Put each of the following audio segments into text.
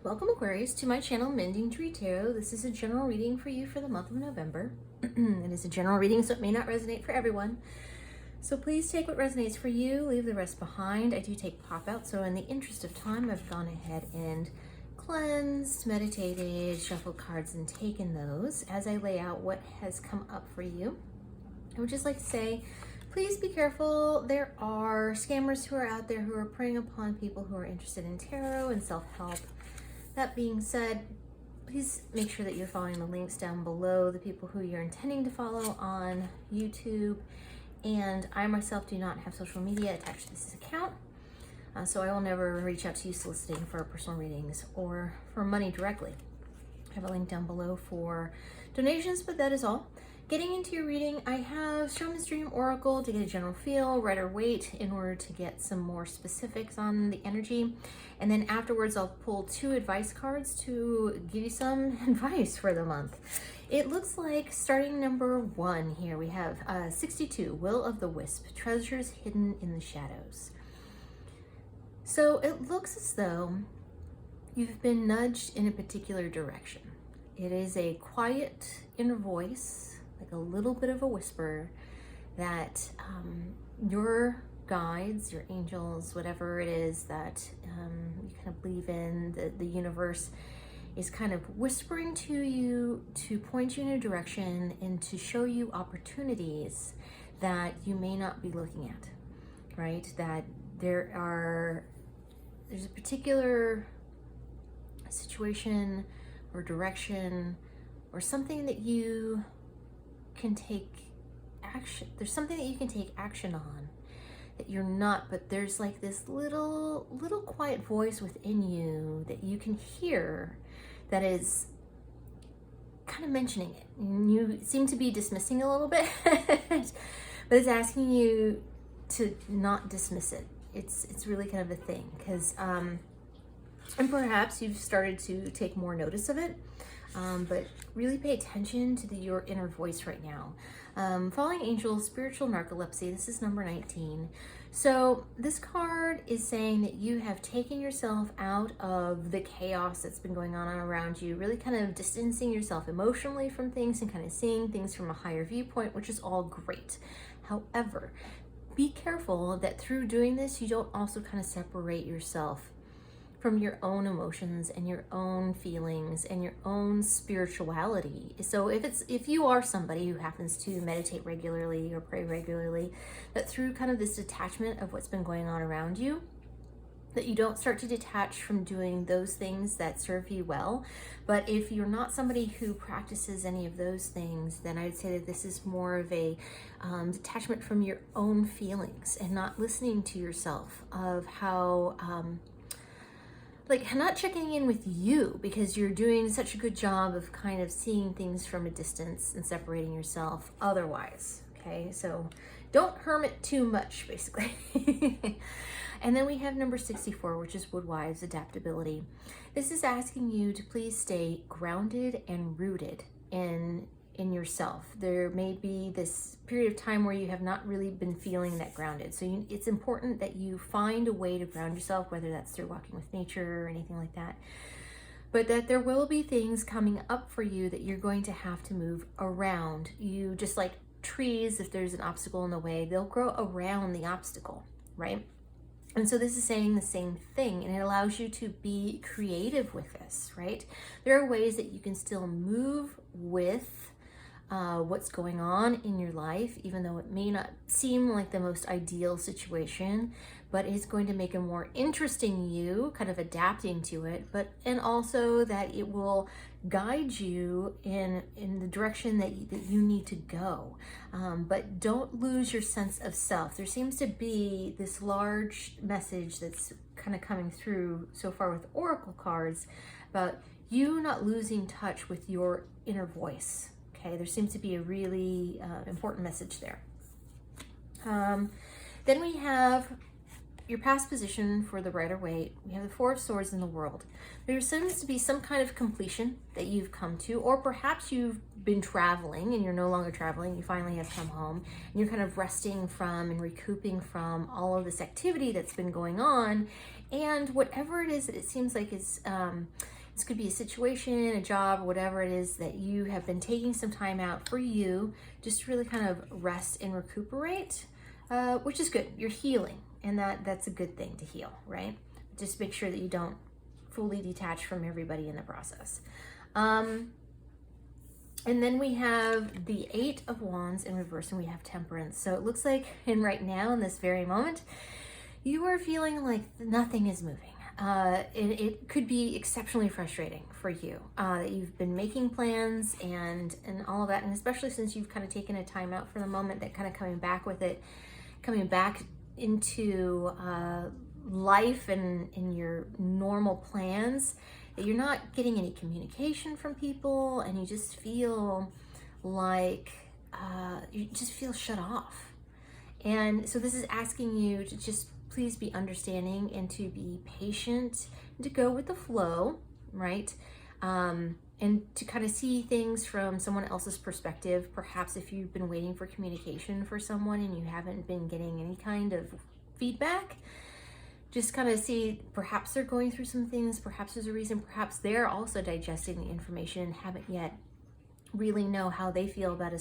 Welcome, Aquarius, to my channel, Mending Tree Tarot. This is a general reading for you for the month of November. It is a general reading, so it may not resonate for everyone. So please take what resonates for you, leave the rest behind. I do take pop-out, so in the interest of time, I've gone ahead and cleansed, meditated, shuffled cards, and taken those. As I lay out what has come up for you, I would just like to say, please be careful. There are scammers who are out there who are preying upon people who are interested in tarot and self-help. That being said, please make sure that you're following the links down below, the people who you're intending to follow on YouTube. And I myself do not have social media attached to this account, so I will never reach out to you soliciting for personal readings or for money directly. I have a link down below for donations, but that is all. Getting into your reading, I have Shaman's Dream Oracle to get a general feel, Rider Waite in order to get some more specifics on the energy. And then afterwards, I'll pull 2 advice cards to give you some advice for the month. It looks like starting number 1 here, we have 62, Will of the Wisp, Treasures Hidden in the Shadows. So it looks as though you've been nudged in a particular direction. It is a quiet inner voice, like a little bit of a whisper, that your guides, your angels, whatever it is that you kind of believe in, the universe is kind of whispering to you to point you in a direction and to show you opportunities that you may not be looking at, right? That there's a particular situation or direction or something that you can take action. There's something that you can take action on that you're not, but there's like this little quiet voice within you that you can hear that is kind of mentioning it. And you seem to be dismissing a little bit, but it's asking you to not dismiss it. It's really kind of a thing, because and perhaps you've started to take more notice of it. But really pay attention to your inner voice right now. Falling Angel, Spiritual Narcolepsy, this is number 19. So this card is saying that you have taken yourself out of the chaos that's been going on around you, really kind of distancing yourself emotionally from things and kind of seeing things from a higher viewpoint, which is all great. However, be careful that through doing this, you don't also kind of separate yourself from your own emotions and your own feelings and your own spirituality. So if you are somebody who happens to meditate regularly or pray regularly, that through kind of this detachment of what's been going on around you, that you don't start to detach from doing those things that serve you well. But if you're not somebody who practices any of those things, then I'd say that this is more of a detachment from your own feelings and not listening to yourself of how like not checking in with you, because you're doing such a good job of kind of seeing things from a distance and separating yourself otherwise. Okay, so don't hermit too much, basically. And then we have number 64, which is Woodwives, Adaptability. This is asking you to please stay grounded and rooted in yourself. There may be this period of time where you have not really been feeling that grounded. So it's important that you find a way to ground yourself, whether that's through walking with nature or anything like that. But that there will be things coming up for you that you're going to have to move around. You just like trees, if there's an obstacle in the way, they'll grow around the obstacle, right? And so this is saying the same thing, and it allows you to be creative with this, right? There are ways that you can still move with what's going on in your life, even though it may not seem like the most ideal situation, but it's going to make a more interesting you, kind of adapting to it, and also that it will guide you in the direction that you need to go. But don't lose your sense of self. There seems to be this large message that's kind of coming through so far with Oracle cards about you not losing touch with your inner voice. Okay, there seems to be a really important message there. Then we have your past position for the Rider Waite. We have the Four of Swords in the World. There seems to be some kind of completion that you've come to, or perhaps you've been traveling and you're no longer traveling. You finally have come home and you're kind of resting from and recouping from all of this activity that's been going on. And whatever it is that it seems like is, this could be a situation, a job, whatever it is that you have been taking some time out for you, just to really kind of rest and recuperate, which is good. You're healing, and that's a good thing to heal, right? Just make sure that you don't fully detach from everybody in the process. And then we have the 8 of Wands in reverse, and we have Temperance. So it looks like, and right now in this very moment, you are feeling like nothing is moving. It could be exceptionally frustrating for you that you've been making plans and all of that, and especially since you've kind of taken a time out for the moment, that kind of coming back with it, coming back into life and in your normal plans, that you're not getting any communication from people, and you just feel like you just feel shut off. And so this is asking you to just please be understanding and to be patient and to go with the flow, right? And to kind of see things from someone else's perspective. Perhaps if you've been waiting for communication for someone and you haven't been getting any kind of feedback, just kind of see, perhaps they're going through some things, perhaps there's a reason, perhaps they're also digesting the information and haven't yet really know how they feel about a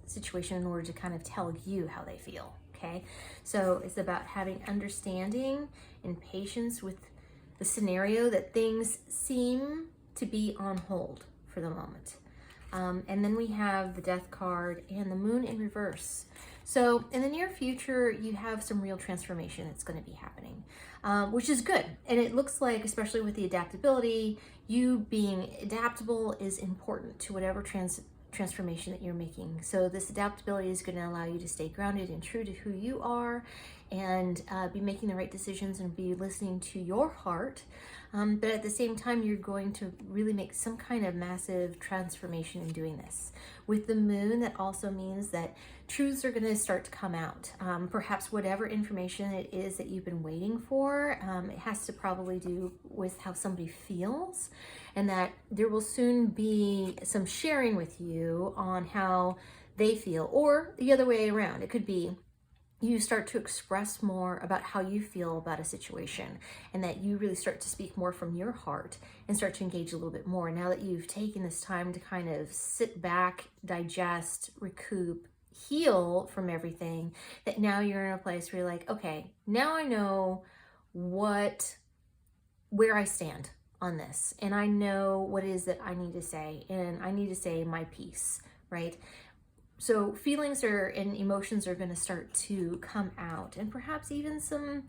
situation in order to kind of tell you how they feel, okay? So it's about having understanding and patience with the scenario that things seem to be on hold for the moment. And then we have the Death card and the Moon in reverse. So in the near future, you have some real transformation that's going to be happening, which is good. And it looks like, especially with the adaptability, you being adaptable is important to whatever transformation that you're making. So this adaptability is going to allow you to stay grounded and true to who you are, and be making the right decisions and be listening to your heart. But at the same time, you're going to really make some kind of massive transformation in doing this. With the Moon, that also means that truths are going to start to come out. Perhaps whatever information it is that you've been waiting for, it has to probably do with how somebody feels, and that there will soon be some sharing with you on how they feel, or the other way around. It could be you start to express more about how you feel about a situation, and that you really start to speak more from your heart and start to engage a little bit more. Now that you've taken this time to kind of sit back, digest, recoup, heal from everything, that now you're in a place where you're like, okay, now I know where I stand on this, and I know what it is that I need to say, and I need to say my piece, right? So feelings and emotions are going to start to come out, and perhaps even some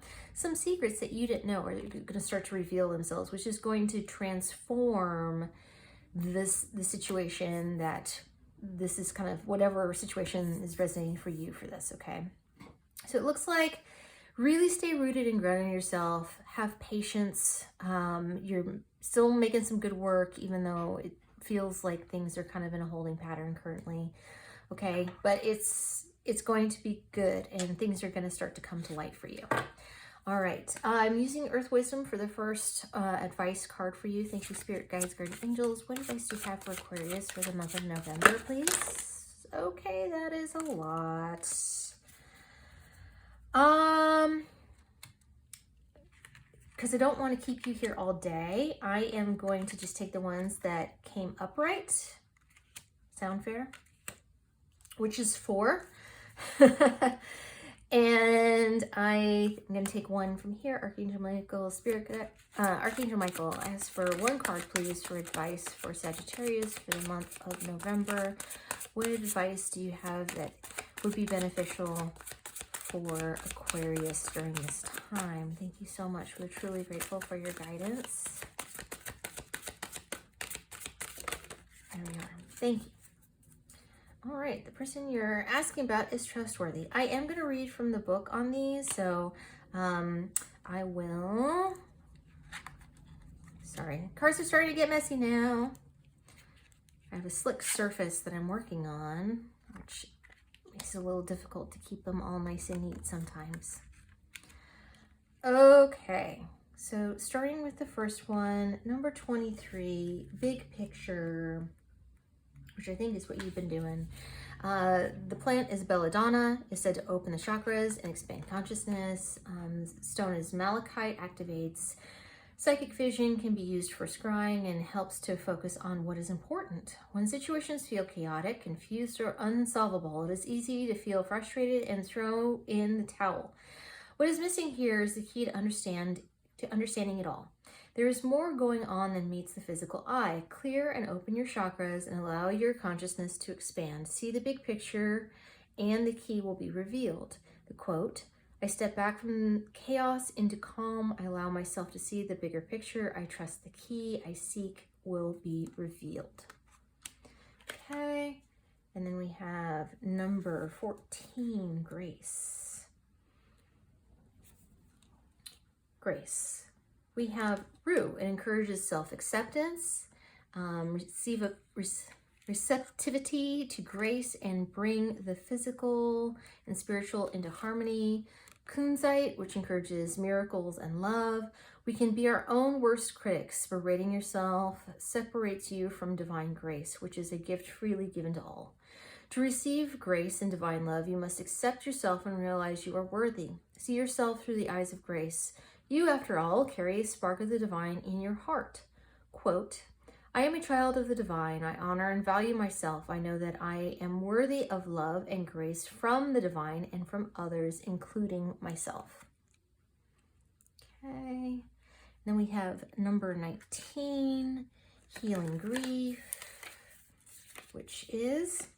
secrets that you didn't know are going to start to reveal themselves, which is going to transform the situation, that this is kind of whatever situation is resonating for you for this, okay? So it looks like really stay rooted and grounded in yourself, have patience. You're still making some good work, even though it feels like things are kind of in a holding pattern currently. Okay, but it's going to be good, and things are going to start to come to light for you. All right, I'm using Earth Wisdom for the first advice card for you. Thank you, Spirit Guides, Guardian Angels. What advice do you have for Aquarius for the month of November, please? Okay, that is a lot. Because I don't want to keep you here all day, I am going to just take the ones that came upright. Sound fair? Which is 4. And I'm going to take one from here. Archangel Michael, Archangel Michael, ask for one card, please, for advice for Sagittarius for the month of November. What advice do you have that would be beneficial for Aquarius during this time? Thank you so much. We're truly grateful for your guidance. There we are. Thank you. All right, the person you're asking about is trustworthy. I am going to read from the book on these, so I will. Sorry, cards are starting to get messy now. I have a slick surface that I'm working on, which makes it a little difficult to keep them all nice and neat sometimes. Okay, so starting with the first one, number 23, big picture, which I think is what you've been doing. The plant is belladonna, is said to open the chakras and expand consciousness. Stone is malachite, activates psychic vision, can be used for scrying, and helps to focus on what is important. When situations feel chaotic, confused, or unsolvable, it is easy to feel frustrated and throw in the towel. What is missing here is the key to understanding it all. There is more going on than meets the physical eye. Clear and open your chakras and allow your consciousness to expand. See the big picture and the key will be revealed. The quote, I step back from chaos into calm. I allow myself to see the bigger picture. I trust the key I seek will be revealed. Okay, and then we have number 14, grace. Grace. We have Rue. It encourages self-acceptance, receptivity to grace, and bring the physical and spiritual into harmony. Kunzite, which encourages miracles and love. We can be our own worst critics. Berating yourself separates you from divine grace, which is a gift freely given to all. To receive grace and divine love, you must accept yourself and realize you are worthy. See yourself through the eyes of grace. You, after all, carry a spark of the divine in your heart. Quote, I am a child of the divine. I honor and value myself. I know that I am worthy of love and grace from the divine and from others, including myself. Okay. Then we have number 19, healing grief, which is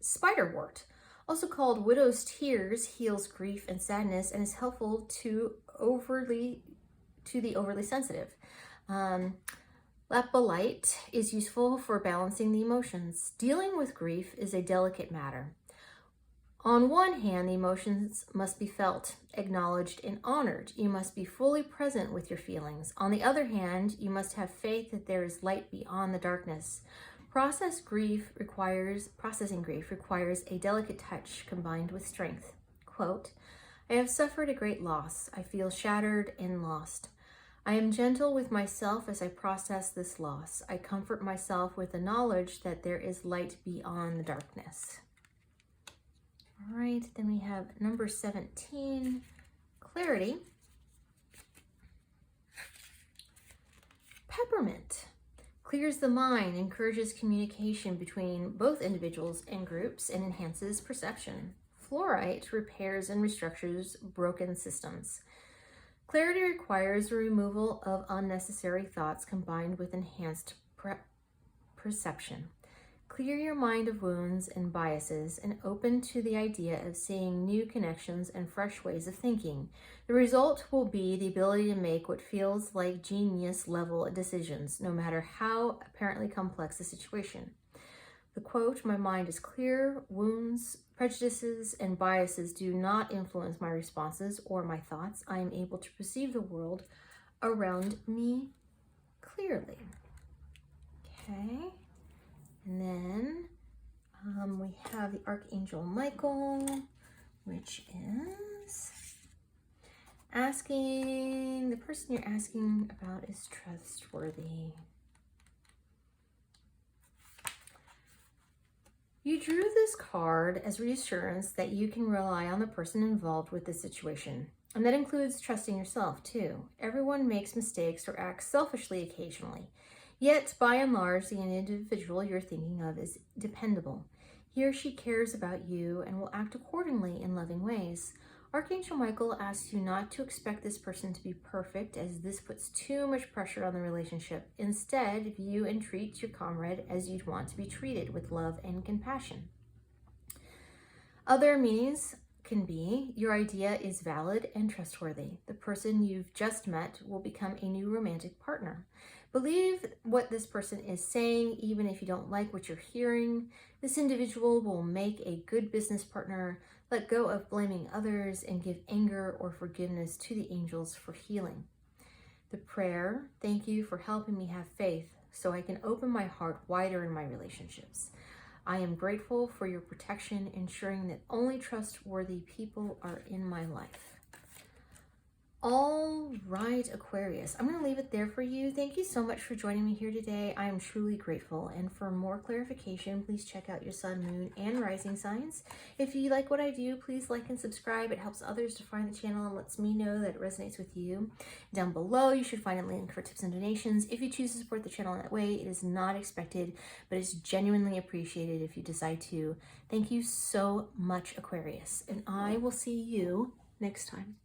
spiderwort. Also called widow's tears, heals grief and sadness and is helpful to the overly sensitive. Lapolite is useful for balancing the emotions. Dealing with grief is a delicate matter. On one hand, the emotions must be felt, acknowledged, and honored. You must be fully present with your feelings. On the other hand, you must have faith that there is light beyond the darkness. Processing grief requires a delicate touch combined with strength. Quote, I have suffered a great loss. I feel shattered and lost. I am gentle with myself as I process this loss. I comfort myself with the knowledge that there is light beyond the darkness. All right, then we have number 17, clarity. Peppermint clears the mind, encourages communication between both individuals and groups, and enhances perception. Fluorite repairs and restructures broken systems. Clarity requires the removal of unnecessary thoughts combined with enhanced perception. Clear your mind of wounds and biases and open to the idea of seeing new connections and fresh ways of thinking. The result will be the ability to make what feels like genius level decisions, no matter how apparently complex the situation. The quote, my mind is clear, wounds, prejudices, and biases do not influence my responses or my thoughts. I am able to perceive the world around me clearly. Okay, and then we have the Archangel Michael, which is asking, the person you're asking about is trustworthy. You drew this card as reassurance that you can rely on the person involved with the situation. And that includes trusting yourself too. Everyone makes mistakes or acts selfishly occasionally. Yet, by and large, the individual you're thinking of is dependable. He or she cares about you and will act accordingly in loving ways. Archangel Michael asks you not to expect this person to be perfect, as this puts too much pressure on the relationship. Instead, view and treat your comrade as you'd want to be treated, with love and compassion. Other meanings can be, your idea is valid and trustworthy. The person you've just met will become a new romantic partner. Believe what this person is saying, even if you don't like what you're hearing. This individual will make a good business partner. Let go of blaming others and give anger or forgiveness to the angels for healing. The prayer, thank you for helping me have faith so I can open my heart wider in my relationships. I am grateful for your protection, ensuring that only trustworthy people are in my life. All right, Aquarius, I'm going to leave it there for you. Thank you so much for joining me here today. I am truly grateful. And for more clarification, please check out your sun, moon, and rising signs. If you like what I do, please like and subscribe. It helps others to find the channel and lets me know that it resonates with you. Down below, you should find a link for tips and donations. If you choose to support the channel in that way, it is not expected, but it's genuinely appreciated if you decide to. Thank you so much, Aquarius, and I will see you next time.